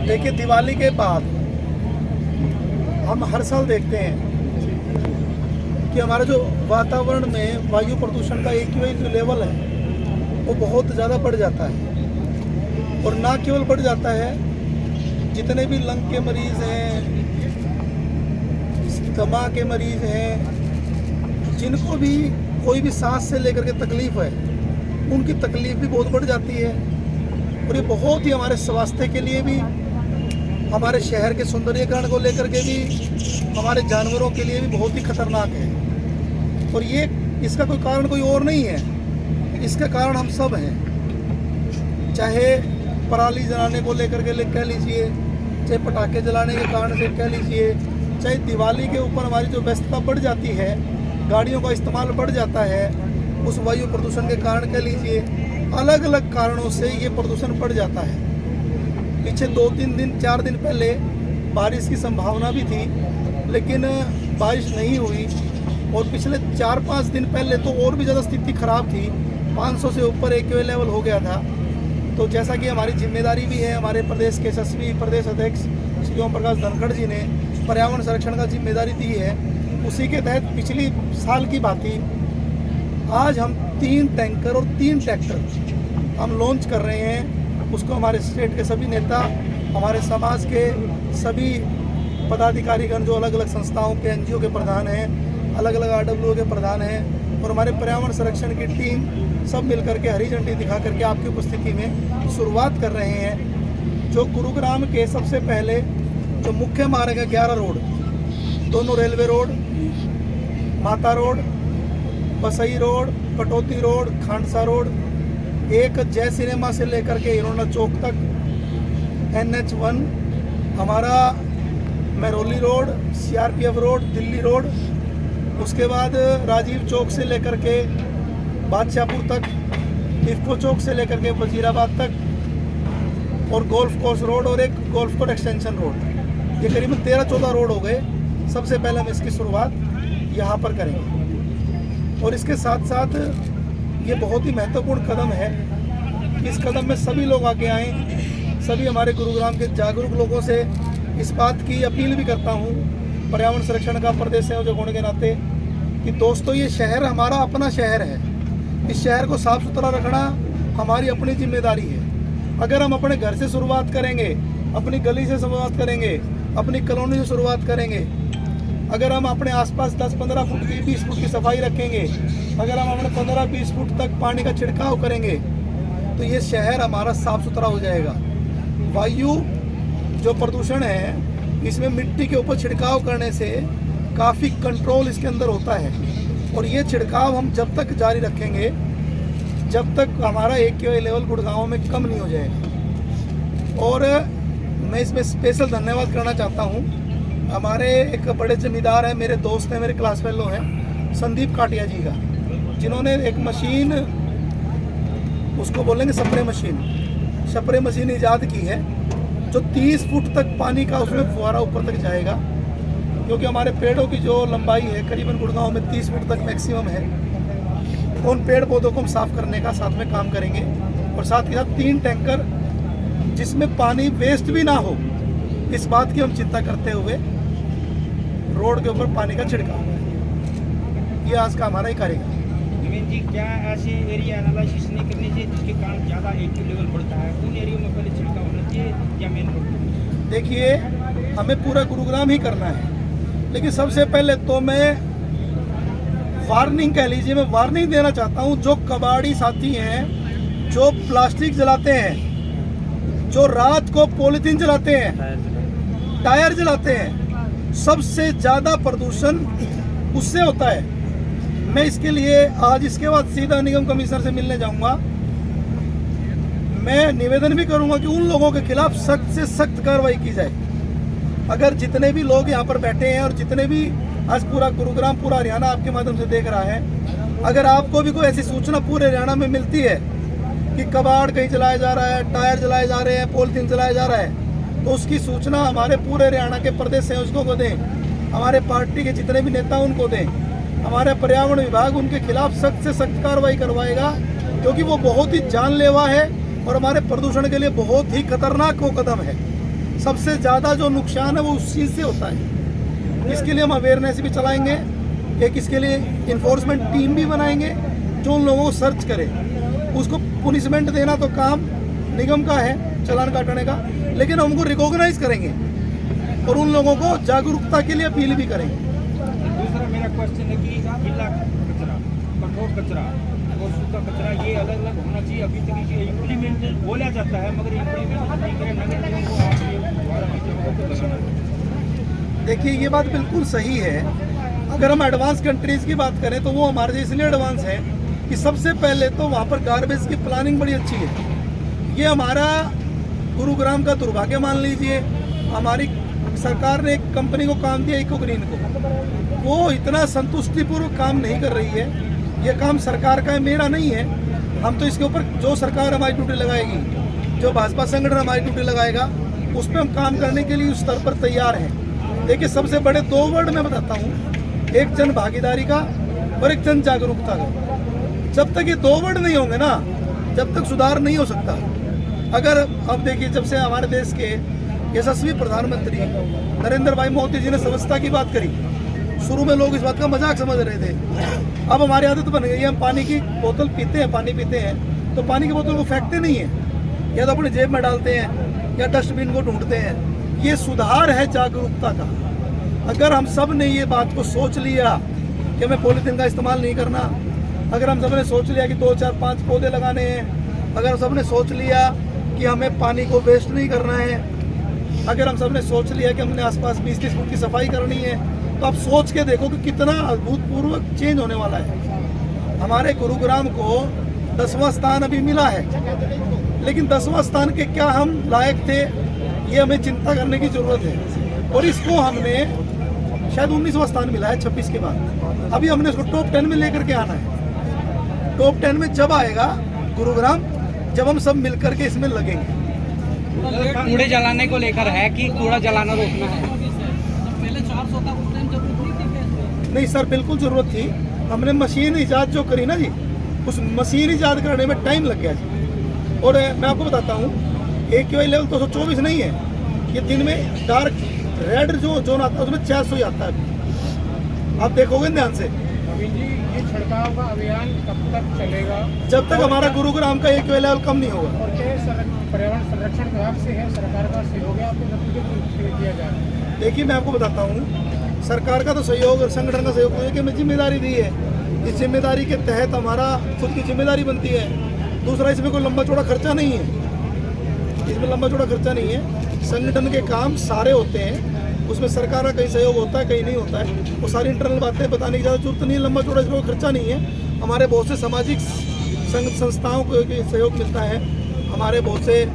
देखिए, दिवाली के बाद हम हर साल देखते हैं कि हमारे जो वातावरण में वायु प्रदूषण का एक्यूआई जो लेवल है वो बहुत ज़्यादा बढ़ जाता है। और ना केवल बढ़ जाता है, जितने भी लंग के मरीज़ हैं, दमा के मरीज़ हैं, जिनको भी कोई भी सांस से लेकर के तकलीफ़ है, उनकी तकलीफ़ भी बहुत बढ़ जाती है। और ये बहुत ही हमारे स्वास्थ्य के लिए भी, हमारे शहर के सौंदर्यीकरण को लेकर के भी, हमारे जानवरों के लिए भी बहुत ही खतरनाक है। और ये इसका कोई कारण कोई और नहीं है, इसका कारण हम सब हैं। चाहे पराली जलाने को लेकर के कह लीजिए, चाहे पटाखे जलाने के कारण से कह लीजिए, चाहे दिवाली के ऊपर हमारी जो व्यस्तता बढ़ जाती है, गाड़ियों का इस्तेमाल बढ़ जाता है, उस वायु प्रदूषण के कारण कह लीजिए, अलग अलग कारणों से ये प्रदूषण बढ़ जाता है। पीछे 2-3 दिन 4 दिन पहले बारिश की संभावना भी थी, लेकिन बारिश नहीं हुई। और पिछले 4-5 दिन पहले तो और भी ज़्यादा स्थिति खराब थी, 500 से ऊपर एक्यूआई लेवल हो गया था। तो जैसा कि हमारी जिम्मेदारी भी है, हमारे प्रदेश के यशस्वी प्रदेश अध्यक्ष श्री ओम प्रकाश धनखड़ जी ने पर्यावरण संरक्षण का जिम्मेदारी दी है, उसी के तहत पिछली साल की बात ही आज हम 3 टैंकर और 3 ट्रैक्टर हम लॉन्च कर रहे हैं। उसको हमारे स्टेट के सभी नेता, हमारे समाज के सभी पदाधिकारीगण, जो अलग अलग संस्थाओं के एनजीओ के प्रधान हैं, अलग अलग आरडब्ल्यू के प्रधान हैं, और हमारे पर्यावरण संरक्षण की टीम सब मिलकर के हरी झंडी दिखा करके आपकी उपस्थिति में शुरुआत कर रहे हैं। जो गुरुग्राम के सबसे पहले जो मुख्य मार्ग है 11 रोड, दोनों रेलवे रोड, माता रोड, बसई रोड, कटौती रोड, खांडसा रोड, एक जय सिनेमा से लेकर के हिरोना चौक तक, NH1, हमारा Mehrauli road, CRPF road, Delhi road, उसके बाद राजीव चौक से लेकर के बादशाहपुर तक, इफ्को चौक से लेकर के वजीराबाद तक, और गोल्फ कोर्स रोड और एक गोल्फ कोर्स एक्सटेंशन रोड। ये करीबन 13-14 रोड हो गए। सबसे पहले हम इसकी शुरुआत यहाँ पर करेंगे। और इसके साथ साथ ये बहुत ही महत्वपूर्ण कदम है। इस कदम में सभी लोग आगे आएँ। सभी हमारे गुरुग्राम के जागरूक लोगों से इस बात की अपील भी करता हूँ, पर्यावरण संरक्षण का प्रदेश संयोजक होने के नाते, कि दोस्तों, ये शहर हमारा अपना शहर है। इस शहर को साफ सुथरा रखना हमारी अपनी जिम्मेदारी है। अगर हम अपने घर से शुरुआत करेंगे, अपनी गली से शुरुआत करेंगे, अपनी कॉलोनी से शुरुआत करेंगे, अगर हम अपने आसपास 10-15 फुट की, 20 फुट की सफाई रखेंगे, अगर हम अपने 15-20 फुट तक पानी का छिड़काव करेंगे, तो ये शहर हमारा साफ सुथरा हो जाएगा। वायु जो प्रदूषण है, इसमें मिट्टी के ऊपर छिड़काव करने से काफ़ी कंट्रोल इसके अंदर होता है। और ये छिड़काव हम जब तक जारी रखेंगे, जब तक हमारा एक्यूआई लेवल गुड़गांव में कम नहीं हो जाएगा। और मैं इसमें स्पेशल धन्यवाद करना चाहता हूँ, हमारे एक बड़े जमींदार हैं, मेरे दोस्त हैं, मेरे क्लास फेलो हैं, संदीप काटिया जी का, जिन्होंने एक मशीन, उसको बोलेंगे स्प्रे मशीन ईजाद की है, जो 30 फुट तक पानी का उसमें फुहारा ऊपर तक जाएगा। क्योंकि हमारे पेड़ों की जो लंबाई है करीबन गुड़गांव में 30 फुट तक मैक्सिमम है। उन पेड़ पौधों को हम साफ करने का साथ में काम करेंगे। और साथ ही साथ 3 टैंकर जिसमें पानी वेस्ट भी ना हो, इस बात की हम चिंता करते हुए रोड के ऊपर पानी का छिड़काव, ये आज का हमारा ही कार्यक्रम। नवीन जी, क्या ऐसे एरिया एनालिसिस नहीं करनी चाहिए जिसके कारण ज़्यादा एक्यूआई लेवल बढ़ता है? उन एरिया में पहले छिड़काव होना चाहिए या मेन रोड? देखिए, हमें पूरा गुरुग्राम ही करना है, लेकिन सबसे पहले तो मैं वार्निंग, कह लीजिए, मैं वार्निंग देना चाहता हूँ। जो कबाड़ी साथी हैं, जो प्लास्टिक जलाते हैं, जो रात को पॉलीथीन जलाते हैं, टायर जलाते हैं, सबसे ज़्यादा प्रदूषण उससे होता है। मैं इसके लिए आज इसके बाद सीधा निगम कमिश्नर से मिलने जाऊंगा। मैं निवेदन भी करूंगा कि उन लोगों के खिलाफ सख्त से सख्त कार्रवाई की जाए। अगर जितने भी लोग यहाँ पर बैठे हैं और जितने भी आज पूरा गुरुग्राम, पूरा हरियाणा आपके माध्यम से देख रहा है, अगर आपको भी कोई ऐसी सूचना पूरे हरियाणा में मिलती है कि कबाड़ कहीं जलाया जा रहा है, टायर जलाए जा रहे हैं, पॉलीथीन जलाया जा रहा है, तो उसकी सूचना हमारे पूरे हरियाणा के प्रदेश संयोजकों को दें, हमारे पार्टी के जितने भी नेता उनको दें। हमारे पर्यावरण विभाग उनके खिलाफ सख्त से सख्त कार्रवाई करवाएगा, क्योंकि वो बहुत ही जानलेवा है और हमारे प्रदूषण के लिए बहुत ही खतरनाक वो कदम है। सबसे ज़्यादा जो नुकसान है वो उस चीज़ से होता है। इसके लिए हम अवेयरनेस भी चलाएंगे, एक इसके लिए इन्फोर्समेंट टीम भी बनाएंगे जो उन लोगों को सर्च करे। उसको पनिशमेंट देना तो काम निगम का है, चालान काटने का, लेकिन हम उनको रिकॉग्नाइज करेंगे और उन लोगों को जागरूकता के लिए अपील भी करेंगे। दूसरा मेरा क्वेश्चन है कि गीला कचरा, कठोर कचरा और सूखा कचरा ये अलग अलग होना चाहिए। अभी तक ये इम्प्लीमेंट बोला जाता है मगर इम्प्लीमेंट नहीं करे। नगर निगम को आप ये दोबारा लगाना है। देखिए ये बात बिल्कुल सही है। अगर हम एडवांस कंट्रीज़ की बात करें तो वो हमारे इसलिए एडवांस है कि सबसे पहले तो वहाँ पर गार्बेज की प्लानिंग बड़ी अच्छी है। ये हमारा गुरुग्राम का दुर्भाग्य मान लीजिए। हमारी सरकार ने एक कंपनी को काम दिया, इको ग्रीन को, वो इतना संतुष्टिपूर्वक काम नहीं कर रही है। ये काम सरकार का है, मेरा नहीं है। हम तो इसके ऊपर जो सरकार हमारी ड्यूटी लगाएगी, जो भाजपा संगठन हमारी ड्यूटी लगाएगा, उस पर हम काम करने के लिए उस स्तर पर तैयार हैं। देखिए सबसे बड़े 2 वर्ड मैं बताता हूँ, एक जन भागीदारी का और एक जन जागरूकता का। जब तक ये 2 वर्ड नहीं होंगे ना, जब तक सुधार नहीं हो सकता। अगर अब देखिए जब से हमारे देश के यशस्वी प्रधानमंत्री नरेंद्र भाई मोदी जी ने स्वच्छता की बात करी, शुरू में लोग इस बात का मजाक समझ रहे थे। अब हमारी आदत बन गई है, हम पानी की बोतल पीते हैं, पानी पीते हैं तो पानी की बोतल को फेंकते नहीं हैं, या तो अपनी जेब में डालते हैं या डस्टबिन को ढूंढते हैं। ये सुधार है जागरूकता का। अगर हम सब ने ये बात को सोच लिया कि हमें पॉलीथीन का इस्तेमाल नहीं करना, अगर हम सब ने सोच लिया कि 2, 4, 5 पौधे लगाने हैं, अगर हम सब ने सोच लिया कि हमें पानी को वेस्ट नहीं करना है, अगर हम सब ने सोच लिया कि हमने आसपास 20-30 फुट की सफाई करनी है, तो आप सोच के देखो कि कितना अभूतपूर्व चेंज होने वाला है। हमारे गुरुग्राम को 10वां स्थान अभी मिला है, लेकिन 10वां स्थान के क्या हम लायक थे, ये हमें चिंता करने की ज़रूरत है। और इसको हमने शायद 19वां स्थान मिला है 26 के बाद। अभी हमने इसको टॉप 10 में लेकर के आना है। टॉप 10 में जब आएगा गुरुग्राम, जब हम सब मिलकर के इसमें लगेंगे। कूड़े जलाने को लेकर है कि कूड़ा जलाना रोकना है? नहीं सर, बिल्कुल ज़रूरत थी। हमने मशीन ईजाद जो करी ना जी, उस मशीन ईजाद करने में टाइम लग गया जी। और मैं आपको बताता हूँ, AQI लेवल 224 नहीं है, ये दिन में डार्क रेड जो जोन आता है उसमें 400 ही आता है। आप देखोगे ध्यान से। ये छिड़काव का अभियान कब तक चलेगा? जब तक हमारा गुरुग्राम का AQI लेवल कम नहीं होगा। और पर्यावरण संरक्षण विभाग से है, सरकार का सहयोग है, आपको सबको दिया जा रहा है? देखिए मैं आपको बताता हूँ, सरकार का तो सहयोग और संगठन का सहयोग है कि हमें जिम्मेदारी दी है। इस जिम्मेदारी के तहत हमारा खुद की जिम्मेदारी बनती है। दूसरा, इसमें कोई लंबा चौड़ा खर्चा नहीं है, इसमें लंबा चौड़ा खर्चा नहीं है। संगठन के काम सारे होते हैं, उसमें सरकार का कहीं सहयोग होता है, कहीं नहीं होता है। वो सारी इंटरनल बातें बताने की ज़्यादा जरूरत नहीं है। लंबा चौड़ा इसमें खर्चा नहीं है। हमारे बहुत से सामाजिक संस्थाओं को सहयोग मिलता है, हमारे बहुत से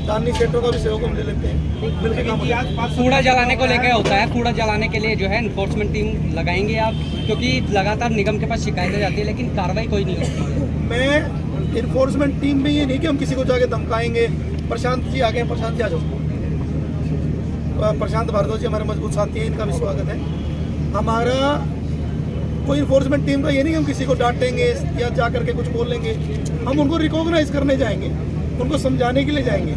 दानी क्षेत्रों का भी सहयोग हम ले लेते हैं, मिलकर काम होता है। कूड़ा जलाने को लेकर होता है, कूड़ा जलाने के लिए जो है इन्फोर्समेंट टीम लगाएंगे आप? क्योंकि लगातार निगम के पास शिकायतें जाती है लेकिन कार्रवाई कोई नहीं होती। मैं इन्फोर्समेंट टीम में ये नहीं कि हम किसी को जाके धमकाएंगे। प्रशांत जी आ गए, प्रशांत जी आ जाओ। प्रशांत भारद्वाज जी हमारे मजबूत साथी हैं, इनका भी स्वागत है। हमारा कोई इन्फोर्समेंट टीम का ये नहीं कि हम किसी को डांटेंगे या जा करके कुछ बोलेंगे। हम उनको रिकॉग्नाइज करने जाएंगे, उनको समझाने के लिए जाएंगे,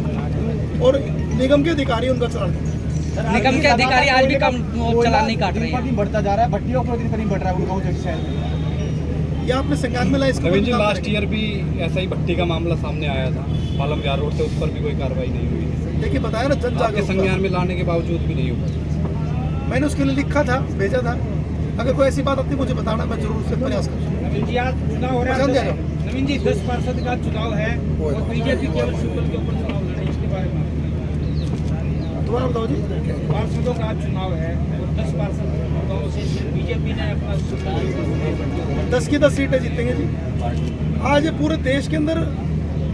और निगम के अधिकारी उनका चलान करेंगे। निगम के अधिकारी आज भी कम चालान नहीं काट रहे हैं। बढ़ता जा रहा है, भट्टियों का दिन बढ़ रहा है गुड़गांव जैसे शहर में। ये आपने संज्ञान में लाया इसको? नवीन जी, लास्ट ईयर भी ऐसा ही भट्टी का मामला सामने आया था पालम विहार रोड से, उस पर भी कोई कार्रवाई नहीं हुई। देखिए बताया ना, जन आपके जागरूकता। संज्ञान में लाने के बावजूद भी नहीं हुआ। मैंने उसके लिए लिखा था, भेजा था। अगर कोई ऐसी बात आती मुझे बताना, मैं जरूर उससे प्रयास करूँगा। नवीन जी, आज चुनाव हो रहा है। नवीन जी, 10 पार्षद का चुनाव है और बीजेपी केवल शुक्ल के ऊपर चुनाव लड़े, इसके बारे में दोबारा बताओ जी। पार्षदों का चुनाव है और 10 पार्षद गाँव से बीजेपी ने अपना 10 की 10 सीटें जीतेंगे जी। आज ये पूरे देश के अंदर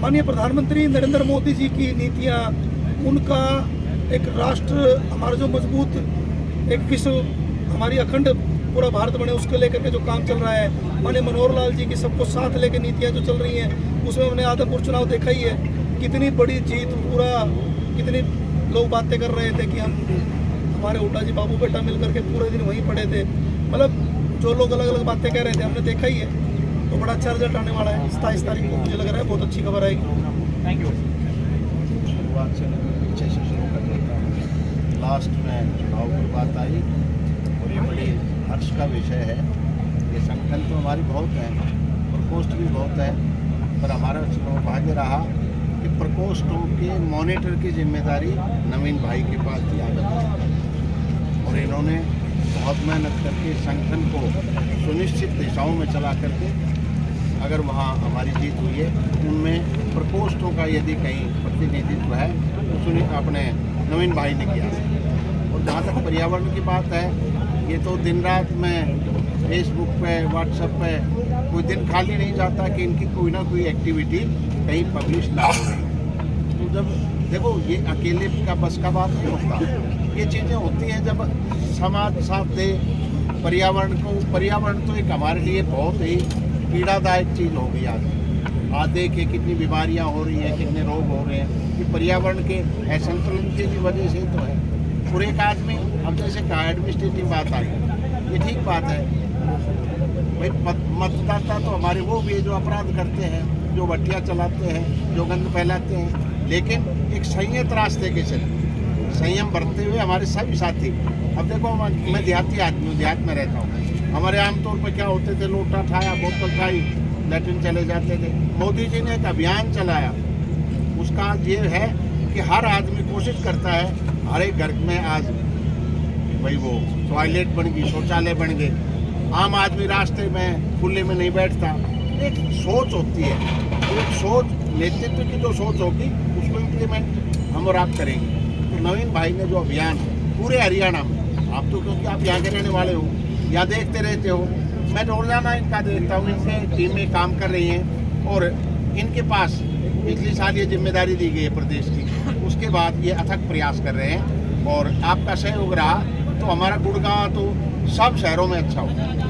माननीय प्रधानमंत्री नरेंद्र मोदी जी की नीतियाँ, उनका एक राष्ट्र, हमारा जो मजबूत एक विश्व, हमारी अखंड पूरा भारत बने, उसको लेकर के जो काम चल रहा है, माननीय मनोहर लाल जी की सबको साथ लेकर नीतियाँ जो चल रही हैं, उसमें हमने आदमपुर चुनाव देखा ही है। कितनी बड़ी जीत, पूरा कितनी लोग बातें कर रहे थे कि हम, हमारे हुड्डा जी बाबू बेटा मिल करके पूरे दिन वहीं पड़े थे। मतलब जो लोग अलग अलग बातें कह रहे थे, हमने देखा ही है। तो बड़ा अच्छा रिजल्ट आने वाला है 27 तारीख को, मुझे लग रहा है बहुत अच्छी खबर आएगी। Thank you. लास्ट में चुनाव की बात आई और ये बड़ी हर्ष का विषय है। ये संगठन तो हमारी बहुत है, प्रकोष्ठ भी बहुत है, पर हमारा सौभाग्य रहा कि प्रकोष्ठों के मॉनिटर की जिम्मेदारी नवीन भाई के पास थी आगे, और इन्होंने बहुत मेहनत करके संगठन को सुनिश्चित दिशाओं में चला करके अगर वहाँ हमारी जीत हुई है, उनमें प्रकोष्ठों का यदि कहीं प्रतिनिधित्व है तो अपने नवीन भाई ने किया। और जहाँ तक पर्यावरण की बात है, ये तो दिन रात में फेसबुक पे व्हाट्सएप पे कोई दिन खाली नहीं जाता कि इनकी कोई ना कोई एक्टिविटी कहीं पब्लिश ना हो रही। तो जब देखो, ये अकेले का बस का बात नहीं होता, ये चीज़ें होती हैं जब समाज साथ दे पर्यावरण तो एक हमारे लिए बहुत ही पीड़ादायक चीज़ हो गई आज देखिए कितनी बीमारियां हो रही हैं, कितने रोग हो रहे हैं, ये पर्यावरण के असंतुलन की वजह से तो है। और एक आदमी, अब जैसे कहा एडमिनिस्ट्रेटिव बात आई, ये ठीक बात है भाई, मतदाता तो हमारे वो भी है जो अपराध करते हैं, जो भट्टियाँ चलाते हैं, जो गंद फैलाते हैं, लेकिन एक संयत रास्ते के चले, संयम बरतते हुए हमारे सभी साथी। अब देखो, मैं देहाती आदमी हूँ, देहात में रहता हूँ, हमारे आमतौर पर क्या होते थे, लोटा ठाया, बोतल खाई, लैट्रिन चले जाते थे। मोदी जी ने एक अभियान चलाया, उसका ये है कि हर आदमी कोशिश करता है, हर एक घर में आज भाई वो टॉयलेट बन गई, शौचालय बन गए, आम आदमी रास्ते में खुले में नहीं बैठता। एक सोच होती है, तो एक सोच, नेतृत्व की जो सोच होगी उसको इम्प्लीमेंट हम और आप करेंगे। तो नवीन भाई ने जो अभियान पूरे हरियाणा में, आप तो क्योंकि आप यहाँ के रहने वाले हो या देखते रहते हो, मैं रोजाना इनका देखता हूँ, इनसे टीम में काम कर रही हैं और इनके पास पिछले साल ये जिम्मेदारी दी गई है प्रदेश की, उसके बाद ये अथक प्रयास कर रहे हैं और आपका सहयोग रहा तो हमारा गुड़गांव तो सब शहरों में अच्छा होगा।